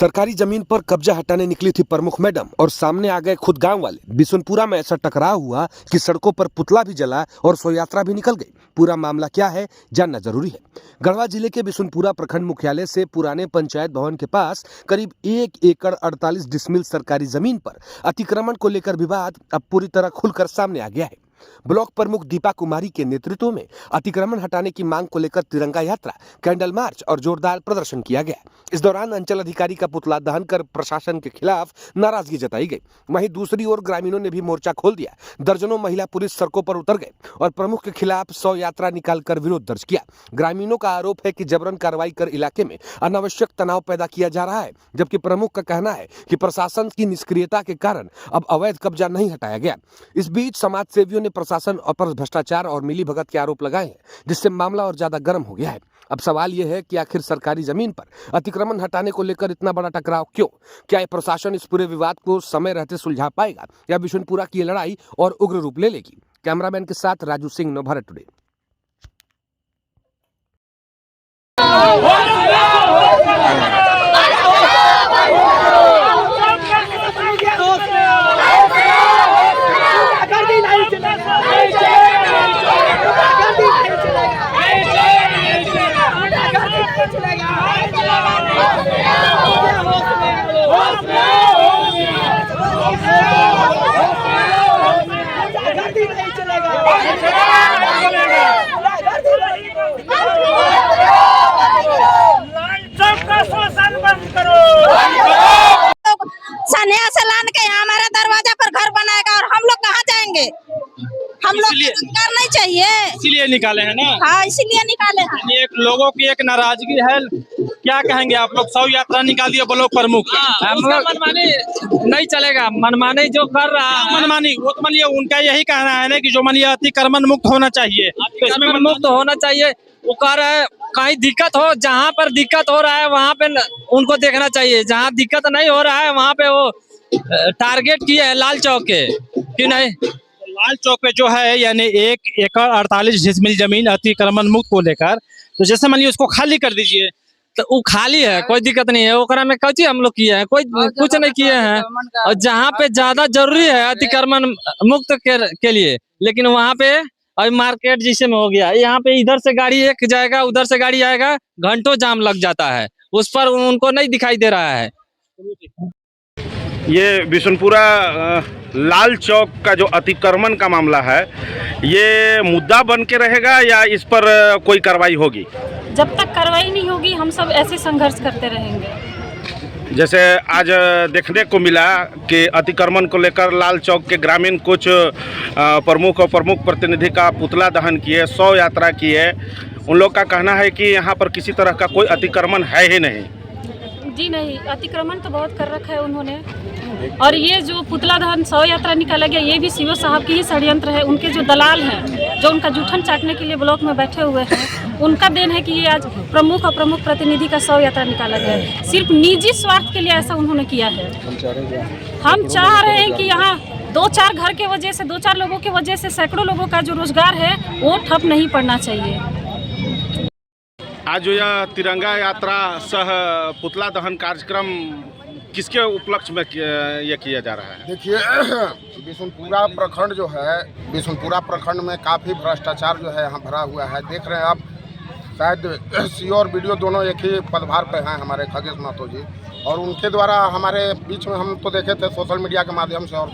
सरकारी जमीन पर कब्जा हटाने निकली थी प्रमुख मैडम और सामने आ गए खुद गांव वाले। बिशुनपुरा में ऐसा टकराव हुआ कि सड़कों पर पुतला भी जला और शोभा यात्रा भी निकल गई। पूरा मामला क्या है जानना जरूरी है। गढ़वा जिले के बिशुनपुरा प्रखंड मुख्यालय से पुराने पंचायत भवन के पास करीब 1 एकड़ 48 डिसमिल सरकारी जमीन पर अतिक्रमण को लेकर विवाद अब पूरी तरह खुलकर सामने आ गया है। ब्लॉक प्रमुख दीपा कुमारी के नेतृत्व में अतिक्रमण हटाने की मांग को लेकर तिरंगा यात्रा, कैंडल मार्च और जोरदार प्रदर्शन किया गया। इस दौरान अंचल अधिकारी का पुतला दहन कर प्रशासन के खिलाफ नाराजगी जताई गई। वहीं दूसरी ओर ग्रामीणों ने भी मोर्चा खोल दिया। दर्जनों महिला पुलिस सड़कों पर उतर गए और प्रमुख के खिलाफ शव यात्रा निकालकर विरोध दर्ज किया। ग्रामीणों का आरोप है कि जबरन कार्रवाई कर इलाके में अनावश्यक तनाव पैदा किया जा रहा है, जबकि प्रमुख का कहना है कि प्रशासन की निष्क्रियता के कारण अब अवैध कब्जा नहीं हटाया गया। इस बीच समाज सेवियों ने प्रशासन पर भ्रष्टाचार और मिलीभगत के आरोप लगाए हैं, जिससे मामला और ज्यादा गर्म हो गया है। अब सवाल यह है कि आखिर सरकारी जमीन पर अतिक्रमण हटाने को लेकर इतना बड़ा टकराव क्यों? क्या ये प्रशासन इस पूरे विवाद को समय रहते सुलझा पाएगा या बिशुनपुरा की लड़ाई और उग्र रूप ले लेगी? कैमरामैन के साथ राजू सिंह, नवभारत टुडे। सन्यास लान के यहाँ हमारे दरवाजा पर घर बनाएगा और हम लोग कहाँ जाएंगे? हम लोग रोजगार नहीं चाहिए, इसीलिए निकाले हैं ना। हाँ, इसीलिए निकाले हैं। एक लोगों की एक नाराजगी है, क्या कहेंगे आप लोग? शव यात्रा निकाल दिया ब्लॉक प्रमुख। हम लोग मनमानी नहीं चलेगा, मनमानी जो कर रहा है मनमानी वो तो मानिए उनका यही कहना है ना कि जो मानिए अतिक्रमण मुक्त होना चाहिए, तो इसमें मुक्त होना चाहिए। वो कह रहा है कहीं दिक्कत हो, जहाँ पर दिक्कत हो रहा है वहाँ पे उनको देखना चाहिए। जहाँ दिक्कत नहीं हो रहा है वहाँ पे वो टारगेट किए है लाल चौक के कि नहीं। लाल चौक पे जो है यानी 1 एकड़ 48 डिसमिल जमीन अतिक्रमण मुक्त को लेकर, तो जैसे मानिए उसको खाली कर दीजिए। तो वो खाली है, कोई दिक्कत नहीं है। ओकरा में कौची हम लोग किए हैं? कोई कुछ नहीं किए हैं। और जहाँ पे ज्यादा जरूरी है अतिक्रमण मुक्त के लिए, लेकिन वहाँ पे अभी मार्केट जिसे में हो गया, यहाँ पे इधर से गाड़ी एक जाएगा, उधर से गाड़ी आएगा, घंटों जाम लग जाता है। उस पर उनको नहीं दिखाई दे रहा है। ये बिशुनपुरा लाल चौक का जो अतिक्रमण का मामला है, ये मुद्दा बन के रहेगा या इस पर कोई कार्रवाई होगी? जब तक कार्रवाई नहीं होगी हम सब ऐसे संघर्ष करते रहेंगे। जैसे आज देखने को मिला कि अतिक्रमण को लेकर लाल चौक के ग्रामीण कुछ प्रमुख और प्रमुख प्रतिनिधि का पुतला दहन किए, शव यात्रा किए। उन लोग का कहना है कि यहाँ पर किसी तरह का कोई अतिक्रमण है ही नहीं। जी नहीं, अतिक्रमण तो बहुत कर रखा है उन्होंने। और ये जो पुतला दहन शव यात्रा निकाला गया, ये भी सीओ साहब की ही षड्यंत्र है। उनके जो दलाल हैं, जो उनका जूठन चाटने के लिए ब्लॉक में बैठे हुए हैं, उनका देन है कि ये आज प्रमुख और प्रमुख प्रतिनिधि का शव यात्रा निकाला गया है। सिर्फ निजी स्वार्थ के लिए ऐसा उन्होंने किया है। हम चाह रहे हैं कि यहाँ 2-4 घर के वजह से, 2-4 लोगों के वजह से सैकड़ों लोगों का जो रोजगार है वो ठप नहीं पड़ना चाहिए। आज जो यह तिरंगा यात्रा सह पुतला दहन कार्यक्रम किसके उपलक्ष्य में यह किया जा रहा है? देखिए, बिशुनपुरा प्रखंड जो है, बिशुनपुरा प्रखंड में काफ़ी भ्रष्टाचार जो है यहाँ भरा हुआ है। देख रहे हैं आप, शायद सीओ और बीडीओ दोनों एक ही पदभार पे हैं, हमारे खगेश महतो जी। और उनके द्वारा हमारे बीच में हम तो देखे थे सोशल मीडिया के माध्यम से, और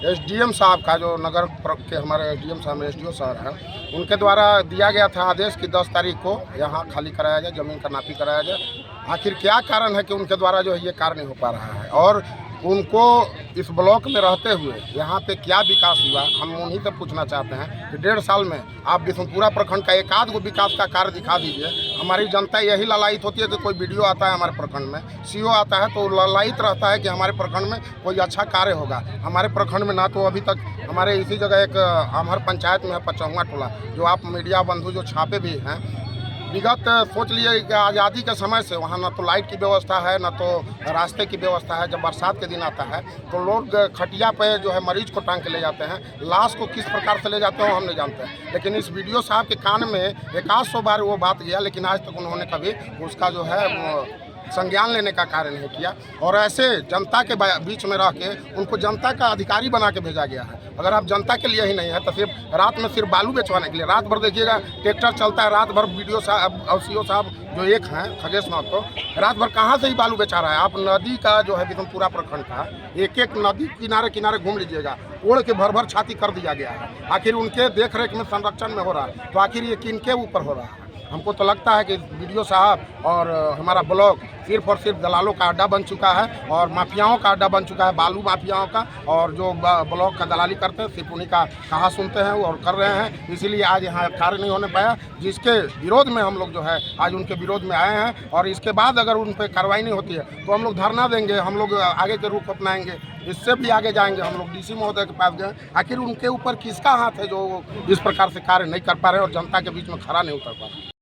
एसडीएम साहब का जो नगर के हमारे एसडीएम साहब एसडीओ साहब हैं, उनके द्वारा दिया गया था आदेश कि 10 तारीख को यहाँ खाली कराया जाए, ज़मीन का नापी कराया जाए। आखिर क्या कारण है कि उनके द्वारा जो है ये कार्य नहीं हो पा रहा है? और उनको इस ब्लॉक में रहते हुए यहाँ पे क्या विकास हुआ, हम उन्हीं से पूछना चाहते हैं कि 1.5 साल में आप बिशुनपुरा प्रखंड का एक आध गो विकास का कार्य दिखा दीजिए। हमारी जनता यही ललायित होती है कि कोई वीडियो आता है हमारे प्रखंड में, सीओ आता है तो ललायित रहता है कि हमारे प्रखंड में कोई अच्छा कार्य होगा। हमारे प्रखंड में ना तो अभी तक हमारे इसी जगह एक आमहर पंचायत में है 55वां टोला, जो आप मीडिया बंधु जो छापे भी हैं, विगत सोच लिए कि आज़ादी के समय से वहाँ न तो लाइट की व्यवस्था है, न तो रास्ते की व्यवस्था है। जब बरसात के दिन आता है तो लोग खटिया पे जो है मरीज को टांग के ले जाते हैं, लाश को किस प्रकार से ले जाते हैं हम नहीं जानते हैं। लेकिन इस वीडियो साहब के कान में 100 बार वो बात गया, लेकिन आज तक उन्होंने कभी उसका जो है संज्ञान लेने का कार्य नहीं किया और ऐसे जनता के बीच में रह के उनको जनता का अधिकारी बना के भेजा गया है। अगर आप जनता के लिए ही नहीं है तो सिर्फ रात में सिर्फ बालू बेचवाने के लिए, रात भर देखिएगा ट्रैक्टर चलता है, रात भर बीडीओ साहब और सीओ साहब जो एक हैं खगेश महतो, रात भर कहाँ से ही बालू बेचा रहा है। आप नदी का जो है बिशनपुरा प्रखंड का एक एक नदी किनारे किनारे घूम लीजिएगा, ओढ़ के भर भर छाती कर दिया गया है। आखिर उनके देख रेख में संरक्षण में हो रहा है तो आखिर ये किनके ऊपर हो रहा है? हमको तो लगता है कि बीडीओ साहब और हमारा ब्लॉक सिर्फ और सिर्फ दलालों का अड्डा बन चुका है और माफियाओं का अड्डा बन चुका है, बालू माफियाओं का। और जो ब्लॉक का दलाली करते हैं सिर्फ उन्हीं का कहा सुनते हैं और कर रहे हैं। इसीलिए आज यहाँ कार्य नहीं होने पाया, जिसके विरोध में हम लोग जो है आज उनके विरोध में आए हैं। और इसके बाद अगर उन पर कार्रवाई नहीं होती है तो हम लोग धरना देंगे, हम लोग आगे के रुख अपनाएंगे, इससे भी आगे जाएंगे। हम लोग डीसी महोदय के पास गए, आखिर उनके ऊपर किसका हाथ है जो इस प्रकार से कार्य नहीं कर पा रहे और जनता के बीच में खड़ा नहीं उतर पा रहे।